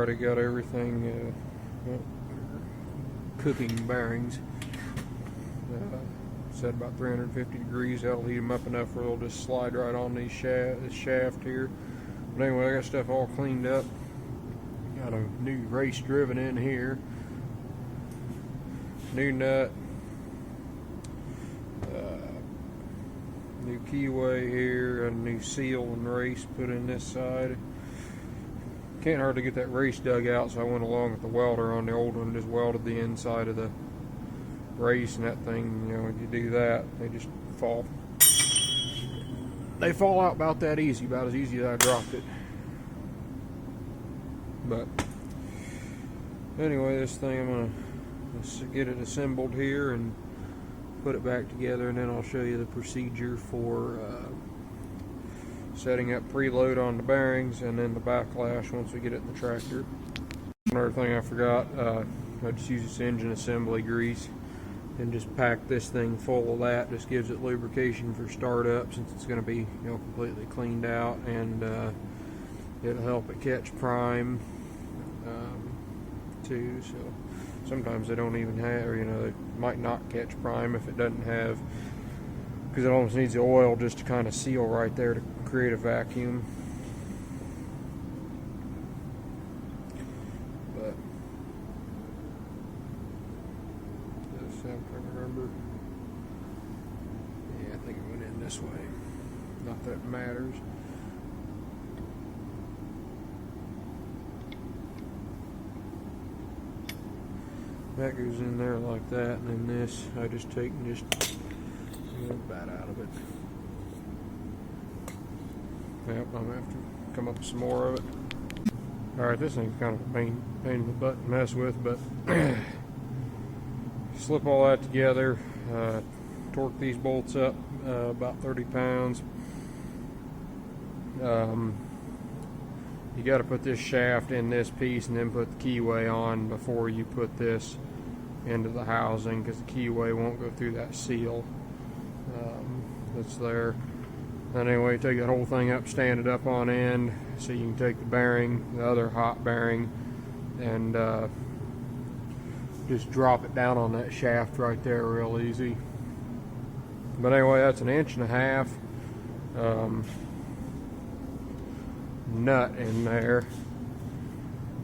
already got everything cooking bearings. Set about 350 degrees. That'll heat them up enough where they'll just slide right on these this shaft here. But anyway, I got stuff all cleaned up. Got a new race driven in here. New nut. New keyway here. A new seal and race put in this side. Can't hardly get that race dug out, so I went along with the welder on the old one. Just welded the inside of the race, and that thing, you know, when you do that, they just fall. They fall out about that easy, about as easy as I dropped it. But anyway, this thing, I'm gonna get it assembled here and put it back together, and then I'll show you the procedure for setting up preload on the bearings and then the backlash once we get it in the tractor. Another thing I forgot, I just use this engine assembly grease and just pack this thing full of that. Just gives it lubrication for startup, since it's going to be, you know, completely cleaned out, and it'll help it catch prime too. So sometimes they don't even have, or, you know, they might not catch prime if it doesn't have, because it almost needs the oil just to kind of seal right there to create a vacuum. But this, I'm trying to remember. Yeah, I think it went in this way. Not that it matters. That goes in there like that, and then this I just take and just get that out of it. Yep, I'm gonna have to come up with some more of it. Alright, this thing's kind of a pain in the butt to mess with, but slip all that together, torque these bolts up about 30 pounds. You got to put this shaft in this piece and then put the keyway on before you put this into the housing, because the keyway won't go through that seal that's there. And anyway, take that whole thing up, stand it up on end, so you can take the bearing, the other hot bearing, and just drop it down on that shaft right there real easy. But anyway, that's 1.5 inch nut in there,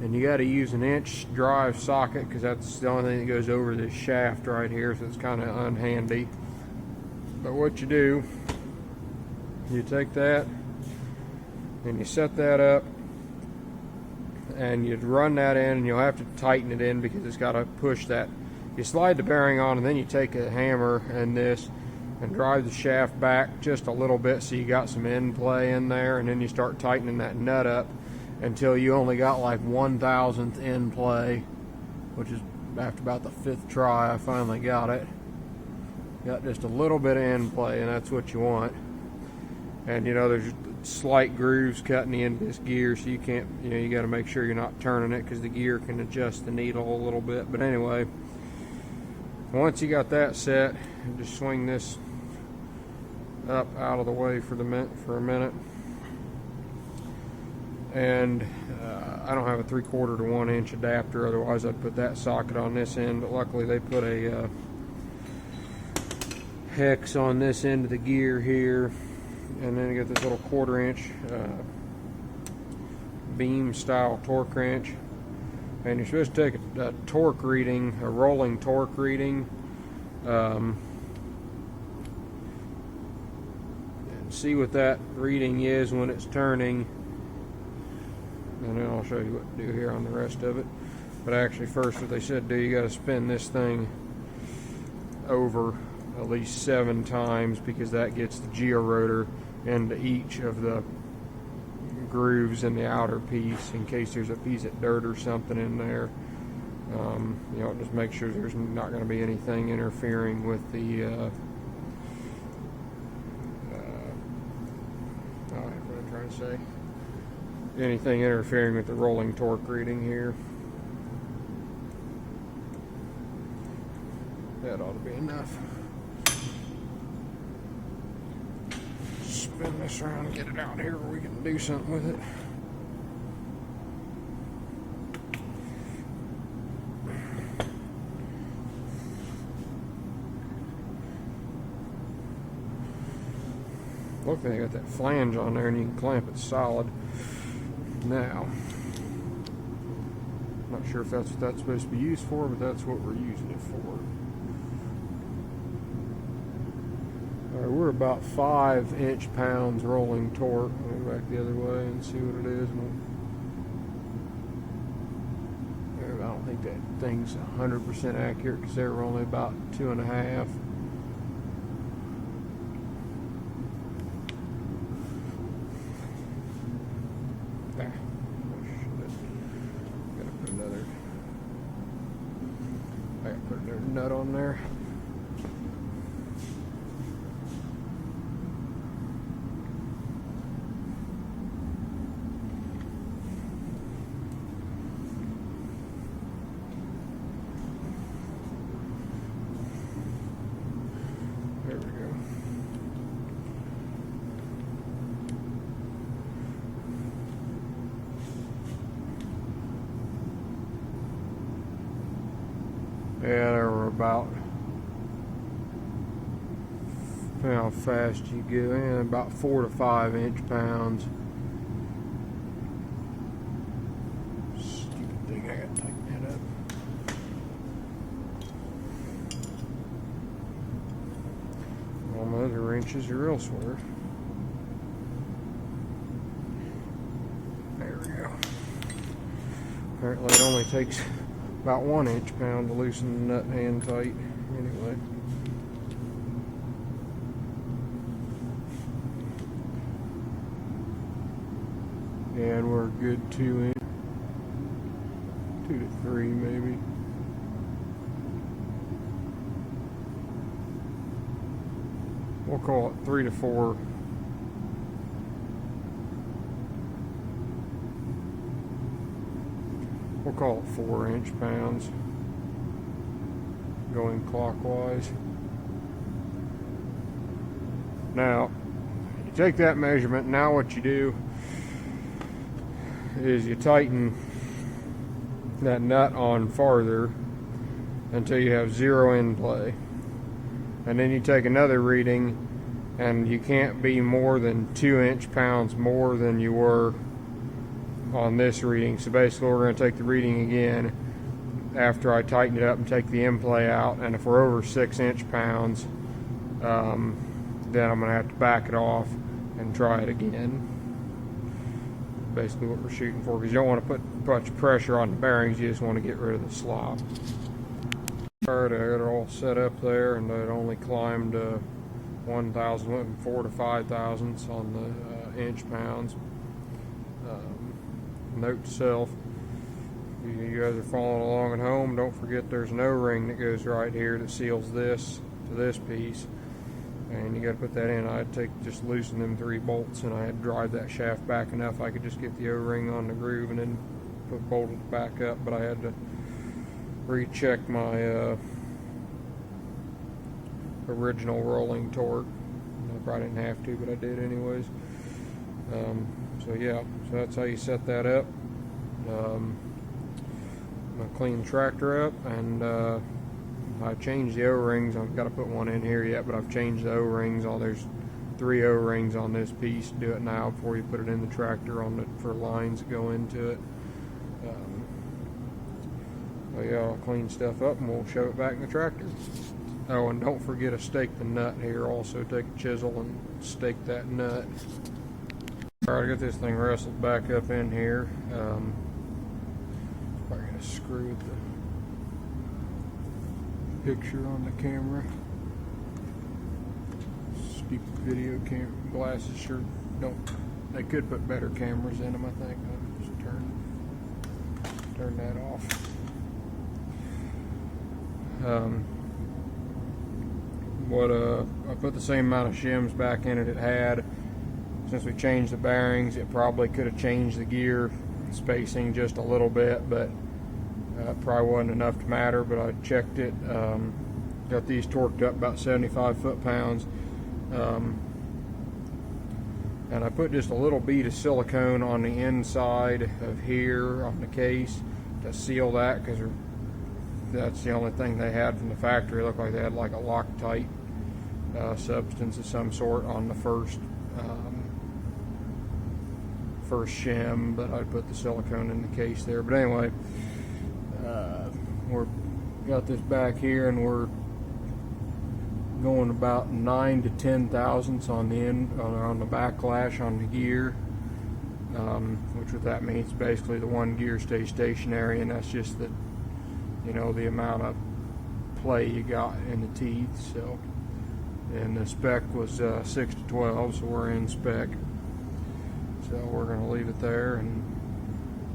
and you got to use 1 inch drive socket, because that's the only thing that goes over this shaft right here, so it's kind of unhandy. But what you do, you take that and you set that up, and you run that in, and you'll have to tighten it in because it's got to push that. You slide the bearing on, and then you take a hammer and this and drive the shaft back just a little bit so you got some end play in there, and then you start tightening that nut up until you only got like 1/1000th end play, which is after about the 5th try I finally got it. Got just a little bit of end play, and that's what you want. And you know, there's slight grooves cutting into this gear, so you can't, you know, you got to make sure you're not turning it, because the gear can adjust the needle a little bit. But anyway, once you got that set, just swing this up out of the way for a minute. And I don't have a 3/4 to 1 inch adapter, otherwise I'd put that socket on this end, but luckily they put a hex on this end of the gear here. And then you got this little 1/4 inch beam style torque wrench, and you're supposed to take a torque reading, a rolling torque reading, and see what that reading is when it's turning, and then I'll show you what to do here on the rest of it. But actually, first, what they said do, you got to spin this thing over at least 7 times, because that gets the georotor into each of the grooves in the outer piece, in case there's a piece of dirt or something in there. You know, just make sure there's not going to be anything interfering with the what I'm trying to say, anything interfering with the rolling torque reading here. That ought to be enough. Spin this around and get it out here where we can do something with it. Hopefully they got that flange on there and you can clamp it solid. Now, not sure if that's what that's supposed to be used for, but that's what we're using it for. Alright, we're about 5 inch-pounds rolling torque. Let me go back the other way and see what it is. I don't think that thing's 100% accurate because they were only about 2.5. Put another nut on there. There we go. Yeah, there were about, depending on how fast you go in, about 4 to 5 inch-pounds. Stupid thing, I gotta tighten that up. All my other wrenches are elsewhere. There we go. Apparently it only takes about 1 inch-pound to loosen the nut hand tight. Anyway. And we're a good 2 inch, 2 to 3 maybe. We'll call it 3 to 4. We'll call it 4 inch-pounds going clockwise. Now, you take that measurement. Now what you do is you tighten that nut on farther until you have 0 in play. And then you take another reading, and you can't be more than 2 inch-pounds more than you were on this reading. So basically we're going to take the reading again after I tighten it up and take the end play out, and if we're over 6 inch-pounds, then I'm going to have to back it off and try it again. Basically what we're shooting for, because you don't want to put much pressure on the bearings, you just want to get rid of the slop. Alright, I got it all set up there, and it only climbed 1,000, went from 4 to 5 thousandths on the inch-pounds. Note to self, you guys are following along at home, don't forget there's an O-ring that goes right here that seals this to this piece, and you got to put that in. I had to just loosen them 3 bolts, and I had to drive that shaft back enough I could just get the O-ring on the groove and then bolt it back up, but I had to recheck my original rolling torque. I probably didn't have to, but I did anyways. So yeah, so that's how you set that up. I'm gonna clean the tractor up, and I changed the O-rings. I've got to put one in here yet, but I've changed the O-rings. There's 3 O-rings on this piece. Do it now before you put it in the tractor for lines that go into it. But yeah, I'll clean stuff up and we'll shove it back in the tractor. Oh, and don't forget to stake the nut here. Also take a chisel and stake that nut. Alright, I got this thing wrestled back up in here. I'm gonna screw the picture on the camera. Stupid video glasses sure don't. They could put better cameras in them, I think. I'll just turn that off. I put the same amount of shims back in it had. Since we changed the bearings, it probably could have changed the gear spacing just a little bit, but probably wasn't enough to matter. But I checked it, got these torqued up about 75 foot-pounds, and I put just a little bead of silicone on the inside of here on the case to seal that, because that's the only thing they had from the factory. It looked like they had like a Loctite substance of some sort on the first first shim, but I put the silicone in the case there. But anyway, we're got this back here, and we're going about 9 to 10 thousandths on the end on the backlash on the gear, which what that means basically the one gear stays stationary, and that's just the the amount of play you got in the teeth. So, and the spec was 6 to 12, so we're in spec. So we're going to leave it there, and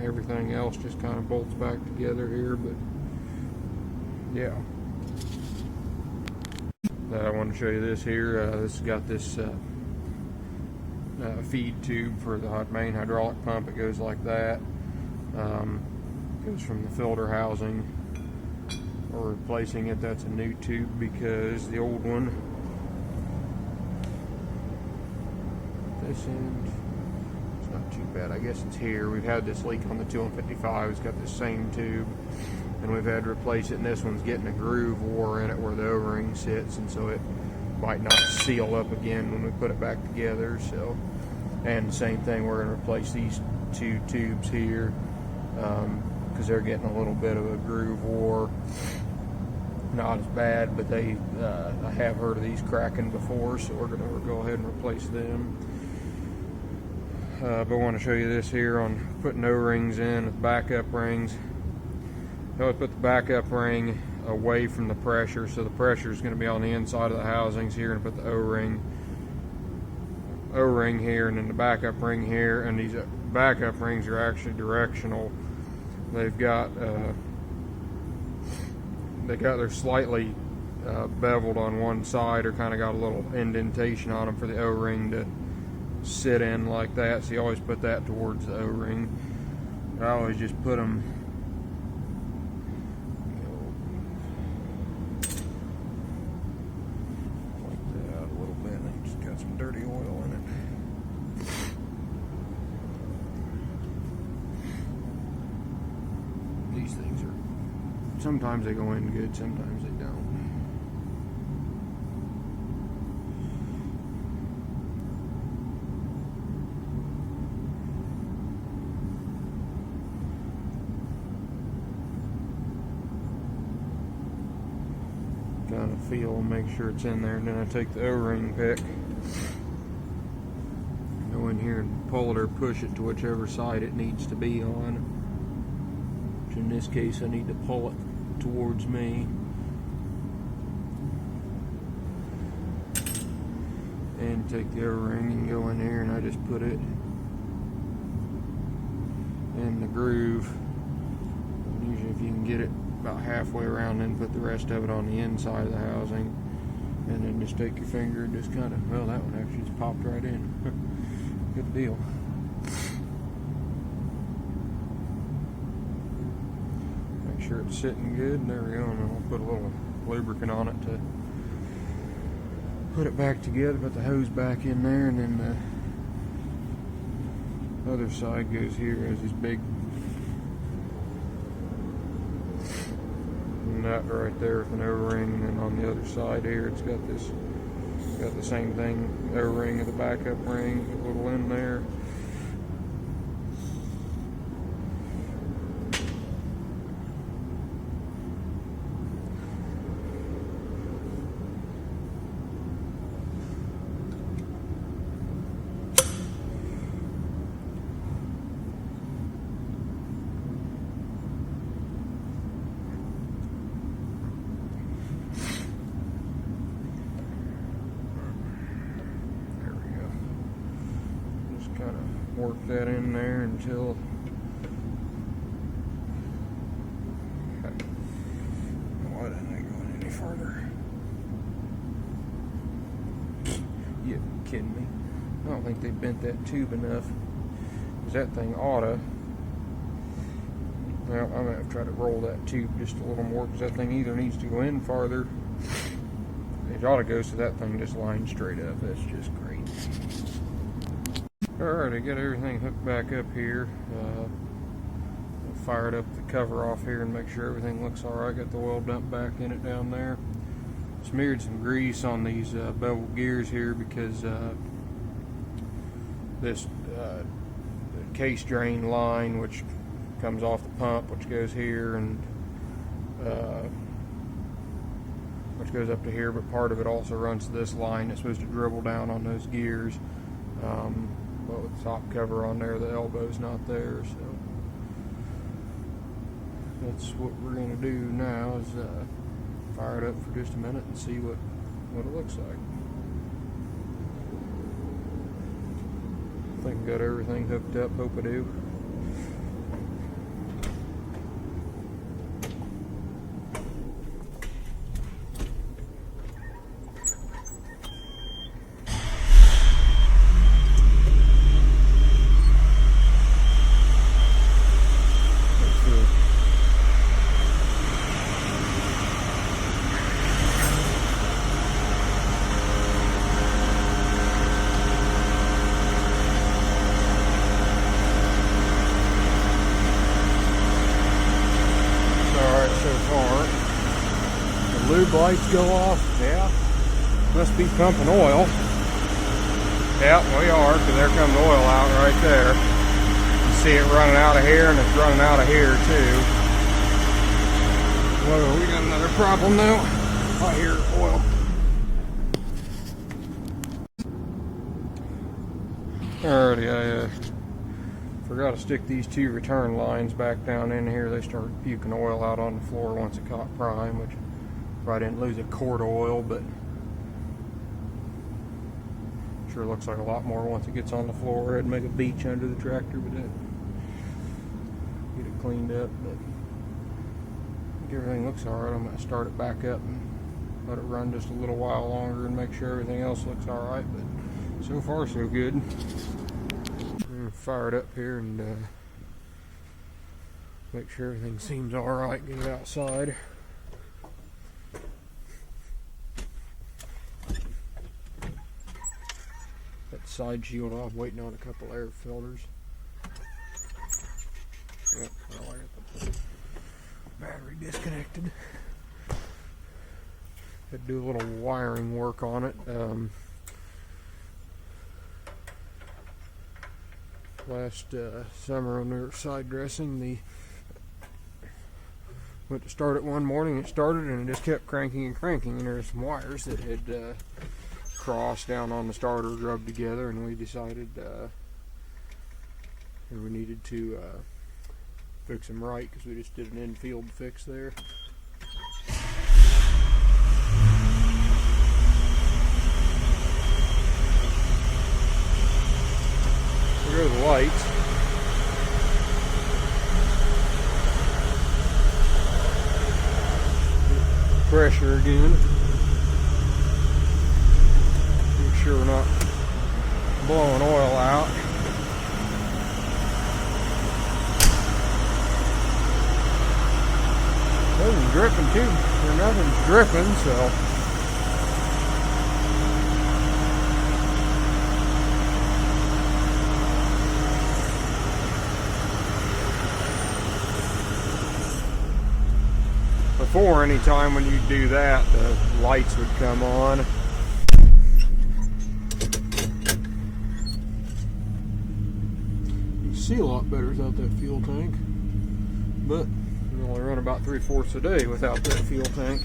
everything else just kind of bolts back together here. But yeah, I want to show you this here. This has got this feed tube for the main hydraulic pump. It goes like that. Goes from the filter housing. We're replacing it. That's a new tube because the old one, this end, it's not too bad. I guess it's here. We've had this leak on the 255. It's got the same tube, and we've had to replace it, and this one's getting a groove wore in it where the O-ring sits, and so it might not seal up again when we put it back together. So, and the same thing, we're going to replace these two tubes here because they're getting a little bit of a groove war. Not as bad, but they I have heard of these cracking before, so we're going to go ahead and replace them. But I want to show you this here on putting O-rings in with backup rings. I always put the backup ring away from the pressure, so the pressure is going to be on the inside of the housings here, and put the O-ring here, and then the backup ring here. And these backup rings are actually directional. They've got they're slightly beveled on one side, or kind of got a little indentation on them for the O-ring to sit in like that. So you always put that towards the O-ring. I always just put them like that a little bit. And just got some dirty oil in it. These things are, sometimes they go in good, sometimes they don't. Kind of feel and make sure it's in there, and then I take the O-ring pick, go in here and pull it or push it to whichever side it needs to be on. Which in this case I need to pull it towards me, and take the O-ring and go in here, and I just put it in the groove. And usually if you can get it about halfway around, then put the rest of it on the inside of the housing, and then just take your finger and just kind of, well, that one actually just popped right in. Good deal. Make sure it's sitting good, and there we go. And then I'll put a little lubricant on it to put it back together, put the hose back in there, and then the other side goes here as this big nut right there with an O-ring, and then on the other side here it's got this, got the same thing, O-ring of the backup ring, a little in there. Kind of work that in there until why didn't I go any further? You kidding me? I don't think they bent that tube enough, because that thing oughta, well, I'm gonna have to try to roll that tube just a little more, because that thing either needs to go in farther, it ought to go so that thing just lines straight up. That's just great. Alright, I got everything hooked back up here. Fired up the cover off here and make sure everything looks alright. Got the oil dump back in it down there. Smeared some grease on these bevel gears here because this case drain line, which comes off the pump, which goes here and which goes up to here, but part of it also runs to this line. It's supposed to dribble down on those gears, but with the top cover on there, the elbow's not there, so that's what we're going to do now, is fire it up for just a minute and see what it looks like. I think I got everything hooked up, hope I do. Lube lights go off. Yeah, must be pumping oil. Yeah, we are, because there comes oil out right there. You see it running out of here, and it's running out of here too. Whoa, we got another problem now. I hear oil. Alrighty, I forgot to stick these two return lines back down in here. They started puking oil out on the floor once it caught prime, which probably didn't lose a quart of oil, but sure looks like a lot more once it gets on the floor. It'd make a beach under the tractor, but that get it cleaned up. But I think everything looks alright. I'm going to start it back up and let it run just a little while longer and make sure everything else looks alright. But so far, so good. I'm going to fire it up here and make sure everything seems alright. Get it outside. Side shield off, waiting on a couple air filters. Yep, well, I got the battery disconnected. Had to do a little wiring work on it. Last summer when we were side dressing, went to start it one morning, it started and it just kept cranking and cranking, and there were some wires that had cross down on the starter rubbed together, and we decided we needed to fix them right, because we just did an infield fix there. Here are the lights. Pressure again. Sure we're not blowing oil out. Nothing's dripping too, or nothing's dripping, so before, anytime when you do that, the lights would come on. See a lot better without that fuel tank, but we only run about 3/4 a day without that fuel tank.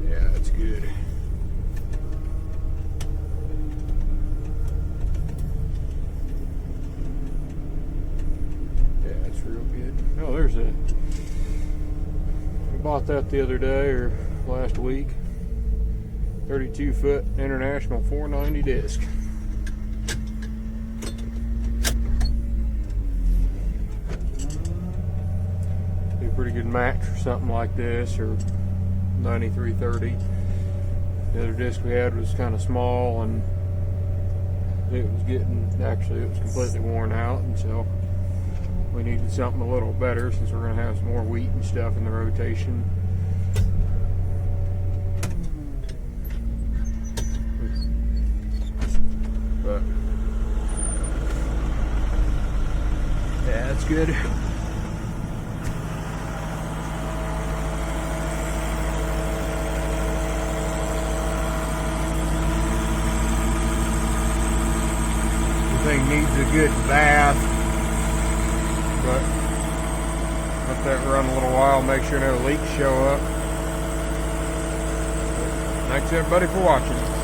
Yeah, that's good. Oh, there's a, I bought that the other day, or last week, 32-foot International 490 disc. Be a pretty good match for something like this, or 9330. The other disc we had was kind of small, and it was completely worn out, and so we needed something a little better, since we're going to have some more wheat and stuff in the rotation. good. The thing needs a good bath, but let that run a little while, make sure no leaks show up. Thanks everybody for watching.